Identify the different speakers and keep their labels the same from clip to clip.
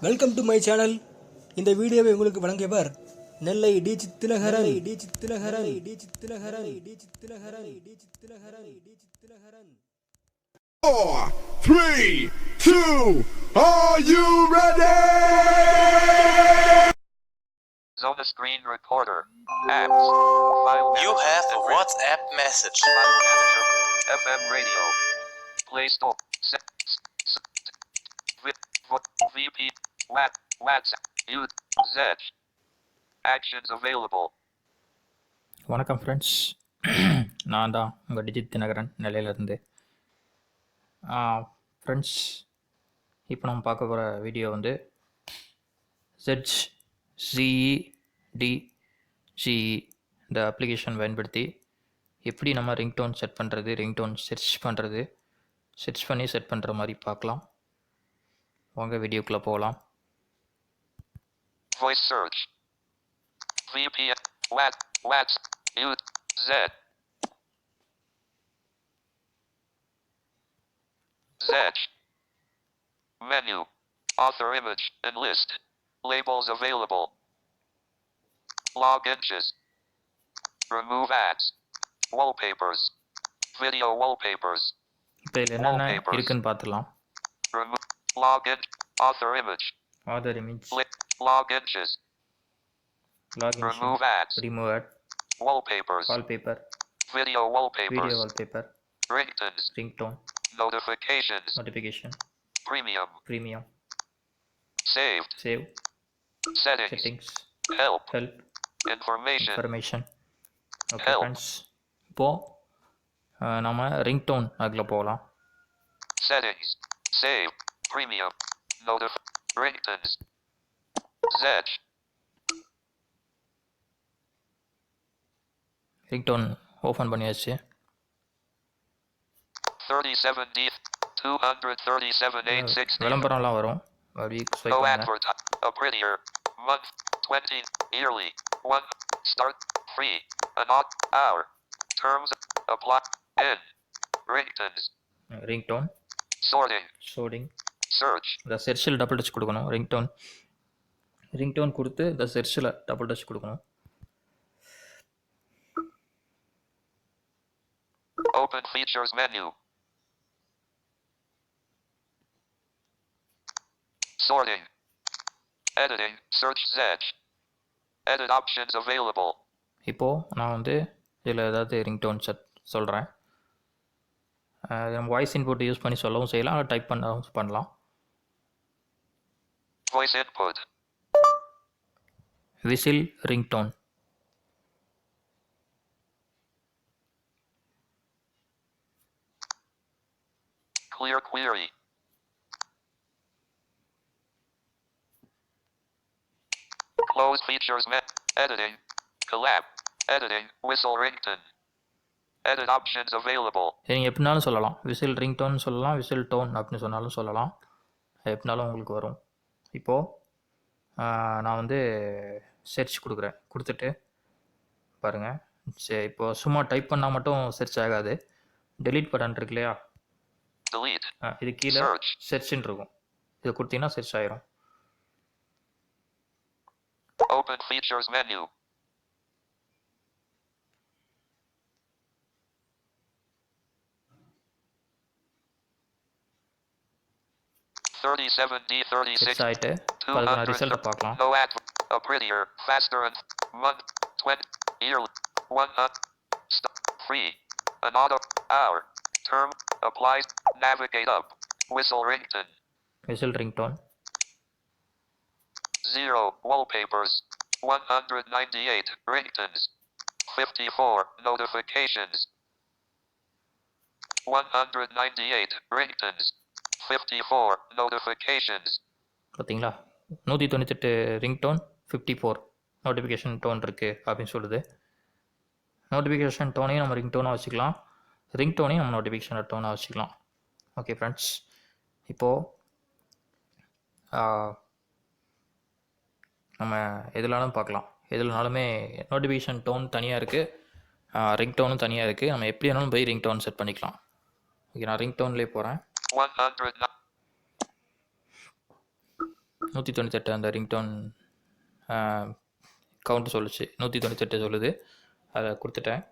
Speaker 1: Welcome to my channel. இந்த வீடியோவை உங்களுக்கு வழங்கியவர் நெல்லை D சித்திலகரன்.
Speaker 2: 4, 3, 2, are you ready?
Speaker 3: Zona screen recorder. Apps. File
Speaker 4: You
Speaker 3: manager.
Speaker 4: have a WhatsApp message.
Speaker 3: File manager. FM radio. Play Store. VP. WhatsApp. zedge. Actions available.
Speaker 5: வணக்கம் friends, நான் தான் உங்கள் டிஜித் Dinakaran நிலையிலேருந்து. Friends, இப்போ நம்ம பார்க்க போகிற வீடியோ வந்து zedge இந்த அப்ளிகேஷன் பயன்படுத்தி எப்படி நம்ம ரிங்டோன் செட் பண்ணுறது, ரிங்டோன் சர்ச் பண்ணி செட் பண்ணுற மாதிரி பார்க்கலாம். வாங்க வீடியோக்குள்ளே போகலாம்.
Speaker 3: Voice search. VPN. Zedge. Menu. Author image and list. Labels available. Log inches. Remove ads. Wallpapers. Video wallpapers.
Speaker 5: இப்போ இதில் என்னென்ன இருக்குன்னு பார்த்துக்கலாம்.
Speaker 3: Remove. Login. Author image.
Speaker 5: Author image,
Speaker 3: Log inches.
Speaker 5: Login,
Speaker 3: Remove ads.
Speaker 5: Remove add,
Speaker 3: Wallpapers.
Speaker 5: Wallpaper,
Speaker 3: Video wallpapers.
Speaker 5: Video wallpaper,
Speaker 3: Ringtones.
Speaker 5: Ringtone,
Speaker 3: Notifications.
Speaker 5: Notification,
Speaker 3: Premium.
Speaker 5: Premium,
Speaker 3: Saved.
Speaker 5: Save,
Speaker 3: Settings.
Speaker 5: Settings,
Speaker 3: Help.
Speaker 5: Help,
Speaker 3: Information.
Speaker 5: Information. Okay
Speaker 3: Help.
Speaker 5: Friends, இப்போது நம்ம ringtone அதில் போகலாம்.
Speaker 3: Settings. Save. Premium. Ringtones. Zedge.
Speaker 5: Ringtone open பண்ணியாச்சு.
Speaker 3: 37D. 237,860.
Speaker 5: விளம்பரம்லாம் வரும். அப்படி swipe
Speaker 3: No
Speaker 5: பண்ணுங்க.
Speaker 3: advert. A prettier. Month. 20. Yearly. 1. Start. Free. An odd hour. Terms. Apply. End. Ringtones.
Speaker 5: Ringtone,
Speaker 3: Sorting.
Speaker 5: ஷோடிங்,
Speaker 3: Search.
Speaker 5: இந்த செர்ச்சில் double touch கொடுக்கணும். ரிங்டோன் கொடுத்து இந்த செர்ச்சில் டபுள் டச் கொடுக்கணும்.
Speaker 3: Open features menu. Sorting. Editing. Search zedge. Edit options available.
Speaker 5: இப்போது நான் வந்து இதில் ஏதாவது ரிங்டோன் செட் சொல்கிறேன். நம்ம வாய்ஸ் இன்புட் யூஸ் பண்ணி சொல்லவும் செய்யலாம், அதை டைப் பண்ணவும் பண்ணலாம்.
Speaker 3: Voice input.
Speaker 5: Whistle ringtone,
Speaker 3: Clear query. Close features editing. Collab. Editing. Whistle ringtone. Edit options available.
Speaker 5: நீங்கள் எப்படினாலும் சொல்லலாம். விசில் ரிங்டோன் சொல்லலாம், விசில் டோன் அப்படின்னு சொன்னாலும் சொல்லலாம். எப்படினாலும் உங்களுக்கு வரும். இப்போது நான் வந்து சர்ச் கொடுத்துட்டு பாருங்கள். சரி, இப்போது சும்மா டைப் பண்ணால் மட்டும் சர்ச் ஆகாது. டெலீட் பட்டன் இருக்கு இல்லையா,
Speaker 3: Delete.
Speaker 5: இது கீழே
Speaker 3: Search.
Speaker 5: சர்ச்ன்னு இருக்கும். இது கொடுத்தீங்கன்னா சர்ச் ஆயிரும்.
Speaker 3: Open features menu.
Speaker 5: சர்ச் ஆகிட்டு அதுக்கு நான் ரிசல்ட்டை பார்க்கலாம்.
Speaker 3: No ad. A prettier, faster and month 20 yearly 1 free. An auto hour term applies. Navigate up. Whistle ringtone.
Speaker 5: Whistle ringtone,
Speaker 3: 0 wallpapers. 198 ringtones. 54 notifications. 198 ringtones. 54 notifications.
Speaker 5: பார்த்தீங்களா, 198 ரிங்டோன், 54 நோட்டிஃபிகேஷன் டோன் இருக்குது அப்படின்னு சொல்லுது. Notification டோனையும் நம்ம ரிங்டோனாக வச்சுக்கலாம், ரிங்டோனையும் நம்ம நோட்டிஃபிகேஷன் டோனாக வச்சுக்கலாம். ஓகே ஃப்ரெண்ட்ஸ், இப்போது நம்ம எதுனாலும் பார்க்கலாம். எதுனாலுமே நோட்டிஃபிகேஷன் டோன் தனியாக இருக்குது, ரிங்டோனும் தனியாக இருக்குது. நம்ம எப்படி வேணாலும் போய் ரிங்டோன் செட் பண்ணிக்கலாம். ஓகே, நான் ரிங்டோன்லேயே போகிறேன். 198 அந்த ரிங்டோன் கவுண்ட் சொல்லுச்சு. 198 சொல்லுது. அதை கொடுத்துட்டேன்.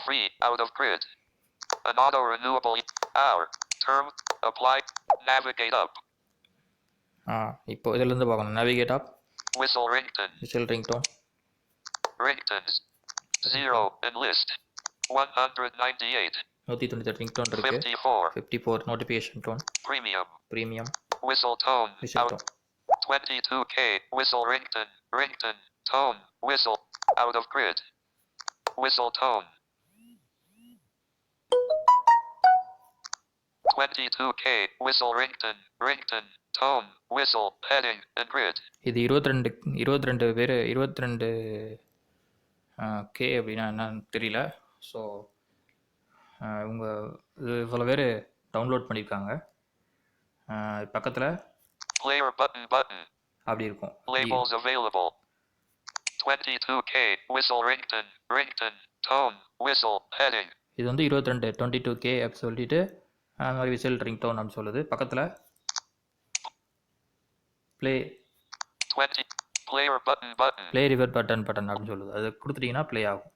Speaker 3: Free, out of grid. An auto-renewable hour. Term, apply, navigate up.
Speaker 5: இப்போ இதிலேருந்து பார்க்கணும். Navigate up,
Speaker 3: Whistle ringtone.
Speaker 5: Whistle ringtone,
Speaker 3: Ringtones. 0 in list. 198.
Speaker 5: 198 ringtone இருக்கு.
Speaker 3: 54.
Speaker 5: 54 notification tone,
Speaker 3: Premium.
Speaker 5: Premium,
Speaker 3: Whistle tone.
Speaker 5: Whistle
Speaker 3: Out.
Speaker 5: Tone.
Speaker 3: 22K. Whistle ringtone. Ringtone. Tone. Whistle. Out of grid. Whistle tone. 22K. Whistle ringtone. Ringtone. Tone. Whistle. Heading. And grid.
Speaker 5: இது 22 பேர் 22 K அப்படின்னா என்னன்னு தெரியல. So இவங்க இது இவ்வளோ பேர் download பண்ணியிருக்காங்க. பக்கத்தில்
Speaker 3: Player button.
Speaker 5: அப்படி இருக்கும்.
Speaker 3: Labels available. 22K. Whistle ringtone. Ringtone. Tone. Whistle. Heading.
Speaker 5: இது வந்து 22K அப்படி சொல்லிட்டு அந்த மாதிரி விசில் ரிங்டோன் அப்படின்னு சொல்லுது. பக்கத்தில் play
Speaker 3: 20. Player button.
Speaker 5: Play river button அப்படின்னு சொல்லுது. அது கொடுத்துட்டிங்கன்னா ப்ளே ஆகும்.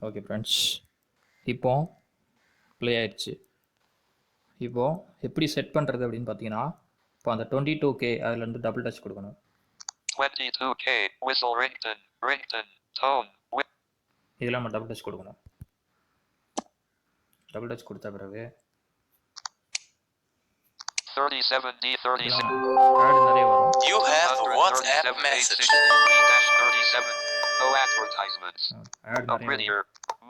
Speaker 5: ஓகே ஃப்ரெண்ட்ஸ், இப்போ ப்ளே ஆயிடுச்சு. இப்போது எப்படி செட் பண்ணுறது அப்படின்னு பார்த்தீங்கன்னா, இப்போ அந்த 22K அதுலேருந்து டபுள் டச் கொடுக்கணும்.
Speaker 3: 22K. Whistle ringtone. Ringtone. Tone.
Speaker 5: இதில் நம்ம டபுள் டச் கொடுக்கணும். டபுள் டச் கொடுத்த பிறகு
Speaker 3: 37D 36.
Speaker 5: ஆட் நிறைய வரும்.
Speaker 4: You have a WhatsApp message.
Speaker 3: 37. No advertisements.
Speaker 5: Ad
Speaker 3: A
Speaker 5: நிறைய வரும்.
Speaker 3: prettier.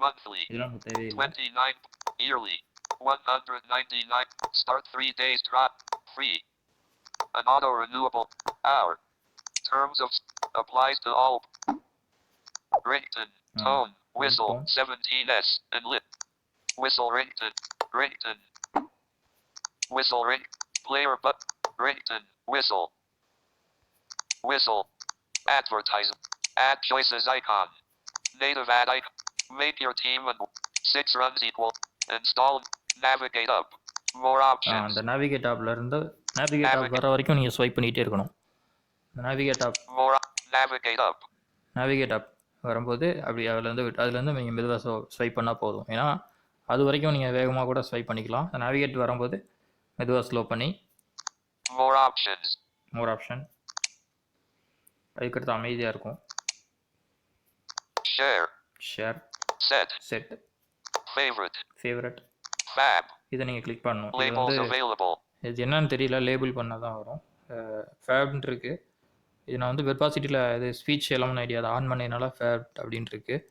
Speaker 3: Monthly.
Speaker 5: இதெல்லாம் நமக்கு தேவையில்லை.
Speaker 3: 29. Yearly. 199. Start 3 days drop. Free. An auto-renewable hour. Terms of applies to all. Ringtone. Tone. Whistle.
Speaker 5: ringtone.
Speaker 3: 17S. And lit. Whistle ringtone. Ringtone. Whistle ring. Player but. Ringtone. Whistle. Whistle. Advertisement. Add choices icon. Native ad icon. Make your team and 6 runs equal. Install. Navigate up. More options.
Speaker 5: அந்த navigate ஆப்லேருந்து navigate up வர வரைக்கும் நீங்கள் swipe பண்ணிகிட்டே இருக்கணும். Navigate up
Speaker 3: More. Navigate up.
Speaker 5: Navigate up வரும்போது அப்படி அதுலேருந்து நீங்கள் மெதுவாக ஸ்வைப் பண்ணால் போதும். ஏன்னா அது வரைக்கும் நீங்கள் வேகமாக கூட ஸ்வைப் பண்ணிக்கலாம். நேவிகேட் வரும்போது மெதுவாக ஸ்லோ பண்ணி
Speaker 3: More options.
Speaker 5: மோர் ஆப்ஷன், அதுக்கடுத்து அமைதியாக இருக்கும்.
Speaker 3: Share.
Speaker 5: Share,
Speaker 3: Set.
Speaker 5: Set,
Speaker 3: Favorite.
Speaker 5: Favourite,
Speaker 3: Fab.
Speaker 5: இதை நீங்கள் கிளிக் பண்ணணும். இது
Speaker 3: Labels
Speaker 5: வந்து
Speaker 3: available.
Speaker 5: இது என்னன்னு தெரியல, லேபிள் பண்ணால் தான் வரும். ஃபேப்னு இருக்குது. இது நான் வந்து வெர்பாசிட்டியில் இது ஸ்பீச் எலமெண்ட் ஐடியா அதை ஆன் பண்ணினால ஃபேப் அப்படின்ட்டு இருக்குது.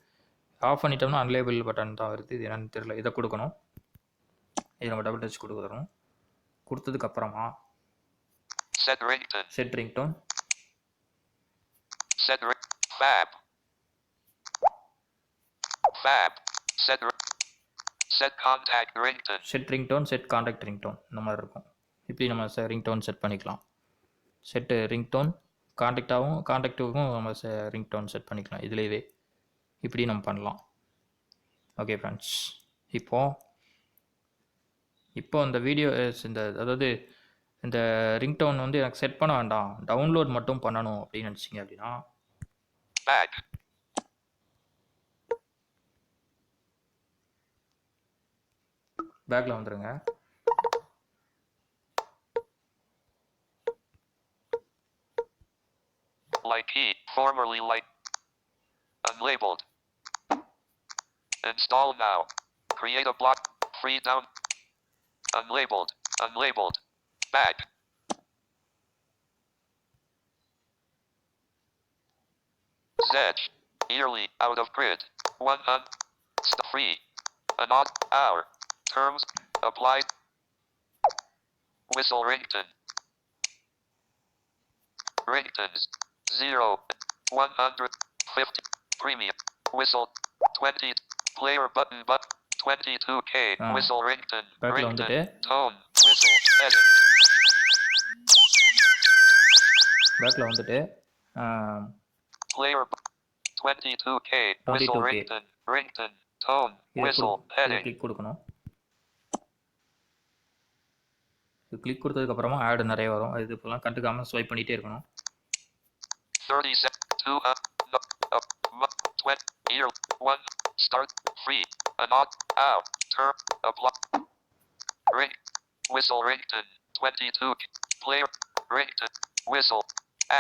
Speaker 5: ஆஃப் பண்ணிட்டோம்னா அன்லேபிள் பட்டன் தான் வருது. இது என்னன்னு தெரியல. இதை கொடுக்கணும். இது நம்ம டபுள் டச் கொடுக்குறோம். கொடுத்ததுக்கப்புறமா
Speaker 3: Set ringtone.
Speaker 5: Set ringtone,
Speaker 3: Set Fab. Fab. Set contact ringtone.
Speaker 5: Set ringtone, set contact ringtone, இந்த மாதிரி இருக்கும். இப்படி நம்ம ரிங்டோன் செட் பண்ணிக்கலாம். செட்டு ரிங்டோன் காண்டாக்டாகவும் காண்டாக்டுக்கும் நம்ம ரிங்டோன் செட் பண்ணிக்கலாம். இதுலேயே இப்படி நம்ம பண்ணலாம். ஓகே ஃப்ரெண்ட்ஸ், இப்போ இந்த வீடியோ அதாவது இந்த ரிங்டோன் வந்து எனக்கு செட் பண்ண வேண்டாம், டவுன்லோட் மட்டும் பண்ணணும் அப்படின்னு நினச்சிங்க அப்படின்னா
Speaker 3: Back.
Speaker 5: பேக்கில் வந்துடுங்க.
Speaker 3: Like key, formerly like. Unlabeled. Install now. Create a block. Free down. Unlabeled. Unlabeled. Back. Zedge. Yearly. Out of grid. 100. Free. An odd hour. Terms. Applied. Whistle ringtone. Ringtones. 0. 150. Premium. Whistle. 20. Player button. 22K. Whistle ringtone.
Speaker 5: பேக்கில் வந்துட்டு
Speaker 3: Tone. Whistle. Edit.
Speaker 5: பேக்கில் வந்துட்டு
Speaker 3: Player. 22K. Whistle
Speaker 5: 22K.
Speaker 3: ringtone. Ringtone. Tone. Whistle.
Speaker 5: இதை
Speaker 3: Heading.
Speaker 5: Click கொடுக்கணும். இது click கொடுத்ததுக்கப்புறமா ஆடு நிறைய வரும். இது இப்போலாம் கண்டுக்காமல் ஸ்வைப் பண்ணிகிட்டே இருக்கணும்.
Speaker 3: 30 seconds. 2 no, 20 year 1 start free not out term apply ring whistle ringtone 22 player ringtone whistle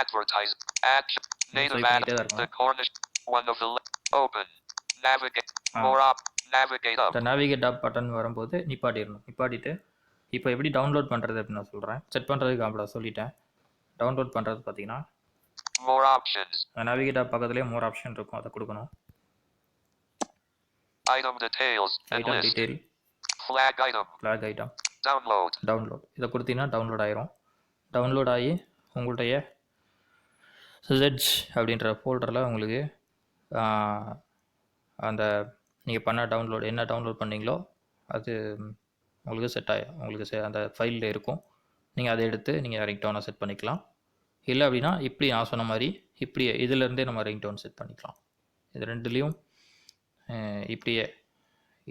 Speaker 3: advertise action native ad the Cornish one of the open navigate more up navigate up
Speaker 5: இந்த navigate அப் button வரும்போது நிப்பாட்டிட்டு இப்போ எப்படி download பண்ணுறது அப்படின்னு நான் சொல்கிறேன். Set பண்ணுறதுக்கு அப்படி சொல்லிட்டேன். டவுன்லோட் பண்ணுறது பார்த்தீங்கன்னா
Speaker 3: more options
Speaker 5: நேவிகேட் அப் பக்கத்துலேயே மோர் ஆப்ஷன் இருக்கும், அதை கொடுக்கணும்.
Speaker 3: item details
Speaker 5: item detail
Speaker 3: flag item
Speaker 5: download இதை கொடுத்தீங்கன்னா டவுன்லோட் ஆயிரும். டவுன்லோட் ஆகி உங்கள்கிட்ட zedge அப்படின்ற ஃபோல்டரில் உங்களுக்கு அந்த நீங்கள் பண்ண டவுன்லோட் என்ன டவுன்லோட் பண்ணீங்களோ அது உங்களுக்கு செட் ஆகும். உங்களுக்கு அந்த ஃபைலில் இருக்கும். நீங்கள் அதை எடுத்து நீங்கள் ரிங்டோனை செட் பண்ணிக்கலாம். இல்லை அப்படின்னா இப்படி நான் சொன்ன மாதிரி இப்படியே இதிலேருந்தே நம்ம ரிங்டோன் செட் பண்ணிக்கலாம். இது ரெண்டுலேயும் இப்படியே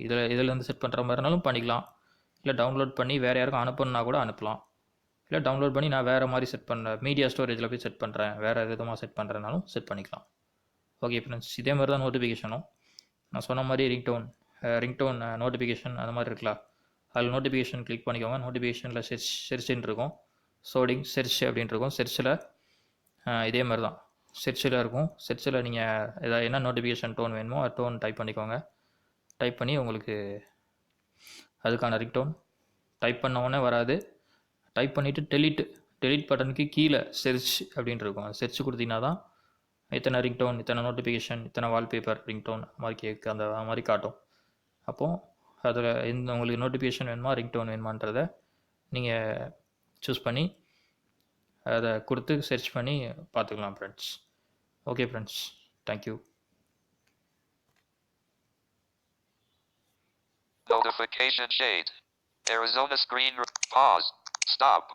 Speaker 5: இதிலேருந்து செட் பண்ணுற மாதிரினாலும் பண்ணிக்கலாம். இல்லை டவுன்லோட் பண்ணி வேறு யாருக்கும் அனுப்பணுன்னா கூட அனுப்பலாம். இல்லை டவுன்லோட் பண்ணி நான் வேறு மாதிரி செட் பண்ணுறேன், மீடியா ஸ்டோரேஜில் போய் செட் பண்ணுறேன், வேறு விதமாக செட் பண்ணுறேனாலும் செட் பண்ணிக்கலாம். ஓகே ஃப்ரெண்ட்ஸ், இதே மாதிரி தான் நோட்டிஃபிகேஷனும் நான் சொன்ன மாதிரி ரிங்டோன் நோட்டிஃபிகேஷன் அந்த மாதிரி இருக்கலாம். அதில் நோட்டிஃபிகேஷன் கிளிக் பண்ணிக்கோங்க. நோட்டிஃபிகேஷனில் செர்ச்சின்னு இருக்கும், செர்ச் அப்படின்ட்டு இருக்கும். செர்ச்சில் இதே மாதிரி தான் செர்ச்சில் இருக்கும். செர்ச்சில் நீங்கள் எதாவது என்ன நோட்டிஃபிகேஷன் டோன் வேணுமோ அது டோன் டைப் பண்ணிக்கோங்க. டைப் பண்ணி உங்களுக்கு அதுக்கான ரிங்டோன் டைப் பண்ண உடனே வராது. டைப் பண்ணிவிட்டு டெலிட் பட்டனுக்கு கீழே செர்ச் அப்படின்ட்டு இருக்கும். அது செர்ச் கொடுத்தீங்கன்னா தான் இத்தனை ரிங்டோன், இத்தனை நோட்டிஃபிகேஷன், இத்தனை வால்பேப்பர் ரிங்டோன் மாதிரி கேட்கு அந்த மாதிரி காட்டும். அப்போது அதில் உங்களுக்கு நோட்டிஃபிகேஷன் வேணுமா ரிங்டோன் வேணுமான்றதை நீங்கள் சூஸ் பண்ணி அதை கொடுத்து சர்ச் பண்ணி பார்த்துக்கலாம் friends. Okay friends, thank you.
Speaker 3: Notification shade. Arizona screen. Pause. Stop.